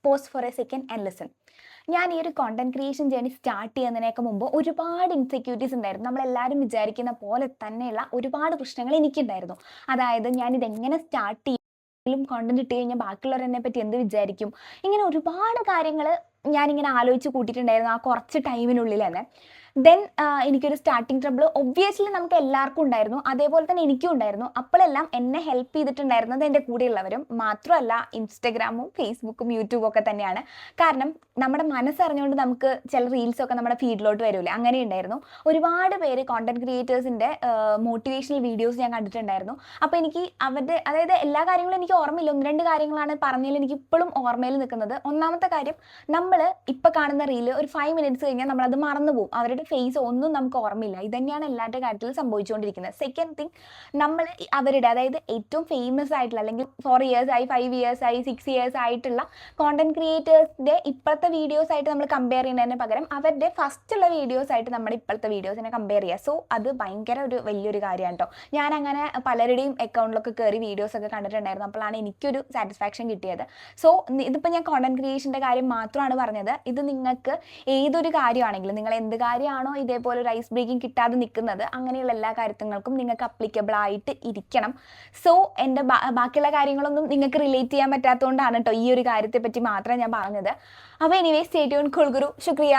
Post for a second and listen. ഞാൻ ഈ ഒരു കോണ്ടന്റ് ക്രിയേഷൻ ജേണി സ്റ്റാർട്ട് ചെയ്യുന്നതിനൊക്കെ മുമ്പ് ഒരുപാട് ഇൻസെക്യൂരിറ്റീസ് ഉണ്ടായിരുന്നു. നമ്മളെല്ലാവരും വിചാരിക്കുന്ന പോലെ തന്നെയുള്ള ഒരുപാട് പ്രശ്നങ്ങൾ എനിക്കുണ്ടായിരുന്നു. അതായത് ഞാനിതെങ്ങനെ സ്റ്റാർട്ട് ചെയ്യും, കോണ്ടന്റ് ഇട്ട് കഴിഞ്ഞാൽ ബാക്കിയുള്ളവർ എന്നെ പറ്റി എന്ത് വിചാരിക്കും, ഇങ്ങനെ ഒരുപാട് കാര്യങ്ങൾ ഞാനിങ്ങനെ ആലോചിച്ച് കൂട്ടിയിട്ടുണ്ടായിരുന്നു ആ കുറച്ച് ടൈമിനുള്ളിൽ തന്നെ. ദെൻ എനിക്കൊരു സ്റ്റാർട്ടിങ് ട്രബിൾ ഒബ്വിയസ്ലി നമുക്ക് എല്ലാവർക്കും ഉണ്ടായിരുന്നു, അതേപോലെ തന്നെ എനിക്കും ഉണ്ടായിരുന്നു. അപ്പോഴെല്ലാം എന്നെ ഹെൽപ്പ് ചെയ്തിട്ടുണ്ടായിരുന്നത് എൻ്റെ കൂടെയുള്ളവരും മാത്രമല്ല, ഇൻസ്റ്റഗ്രാമും ഫേസ്ബുക്കും യൂട്യൂബും ഒക്കെ തന്നെയാണ്. കാരണം നമ്മുടെ മനസ്സറിഞ്ഞുകൊണ്ട് നമുക്ക് ചില റീൽസൊക്കെ നമ്മുടെ ഫീഡിലോട്ട് വരില്ലേ, അങ്ങനെ ഉണ്ടായിരുന്നു. ഒരുപാട് പേര് കോണ്ടന്റ് ക്രിയേറ്റേഴ്സിൻ്റെ മോട്ടിവേഷണൽ വീഡിയോസ് ഞാൻ കണ്ടിട്ടുണ്ടായിരുന്നു. അപ്പോൾ എനിക്ക് അവരുടെ, അതായത് എല്ലാ കാര്യങ്ങളും എനിക്ക് ഓർമ്മയില്ല, ഒന്ന് രണ്ട് കാര്യങ്ങളാണ് പറഞ്ഞതിൽ എനിക്ക് ഇപ്പോഴും ഓർമ്മയിൽ നിൽക്കുന്നത്. ഒന്നാമത്തെ കാര്യം, നമ്മൾ ഇപ്പോൾ കാണുന്ന റീല് ഒരു 5 മിനിറ്റ്സ് കഴിഞ്ഞാൽ നമ്മളത് മറന്നു പോകും. അവരുടെ ഫേസ് ഒന്നും നമുക്ക് ഓർമ്മയില്ല. ഇതന്നെയാണ് എല്ലാവരുടെ കാര്യത്തിലും സംഭവിച്ചുകൊണ്ടിരിക്കുന്നത്. സെക്കൻഡ് തിങ്, നമ്മൾ അവരുടെ, അതായത് ഏറ്റവും ഫേമസ് ആയിട്ടുള്ള, അല്ലെങ്കിൽ 4 ഇയേഴ്സ് ആയി, 5 ഇയേഴ്സ് ആയി, 6 ഇയേഴ്സ് ആയിട്ടുള്ള കോണ്ടന്റ് ക്രിയേറ്റേഴ്സിൻ്റെ ഇപ്പോഴത്തെ വീഡിയോസ് ആയിട്ട് നമ്മൾ കമ്പയർ ചെയ്യുന്നതിന് പകരം അവരുടെ ഫസ്റ്റുള്ള വീഡിയോസ് ആയിട്ട് നമ്മുടെ ഇപ്പോഴത്തെ വീഡിയോസിനെ കമ്പയർ ചെയ്യുക. സോ അത് ഭയങ്കര ഒരു വലിയൊരു കാര്യമാണ് കേട്ടോ. ഞാൻ അങ്ങനെ പലരുടെയും അക്കൗണ്ടിലൊക്കെ കയറി വീഡിയോസ് ഒക്കെ കണ്ടിട്ടുണ്ടായിരുന്നു. അപ്പോഴാണ് എനിക്കൊരു സാറ്റിസ്ഫാക്ഷൻ കിട്ടിയത്. സോ ഇതിപ്പോൾ ഞാൻ കോണ്ടന്റ് ക്രിയേഷൻ്റെ കാര്യം മാത്രമാണ് പറഞ്ഞത്. ഇത് നിങ്ങൾക്ക് ഏതൊരു കാര്യമാണെങ്കിലും, നിങ്ങൾ എന്ത് കാര്യമാണോ ഇതേപോലെ ഒരു ഐസ് ബ്രേക്കിംഗ് കിട്ടാതെ നിൽക്കുന്നത്, അങ്ങനെയുള്ള എല്ലാ കാര്യങ്ങൾക്കും നിങ്ങൾക്ക് അപ്ലിക്കബിൾ ആയിട്ട് ഇരിക്കണം. സോ എൻ്റെ ബാക്കിയുള്ള കാര്യങ്ങളൊന്നും നിങ്ങൾക്ക് റിലേറ്റ് ചെയ്യാൻ പറ്റാത്തതുകൊണ്ടാണ് കേട്ടോ ഈ ഒരു കാര്യത്തെ പറ്റി മാത്രം ഞാൻ പറഞ്ഞത്. അപ്പോൾ എനിവേ, സ്റ്റേ ട്യൂൺ. കുൾഗുരു. ശുക്രിയ.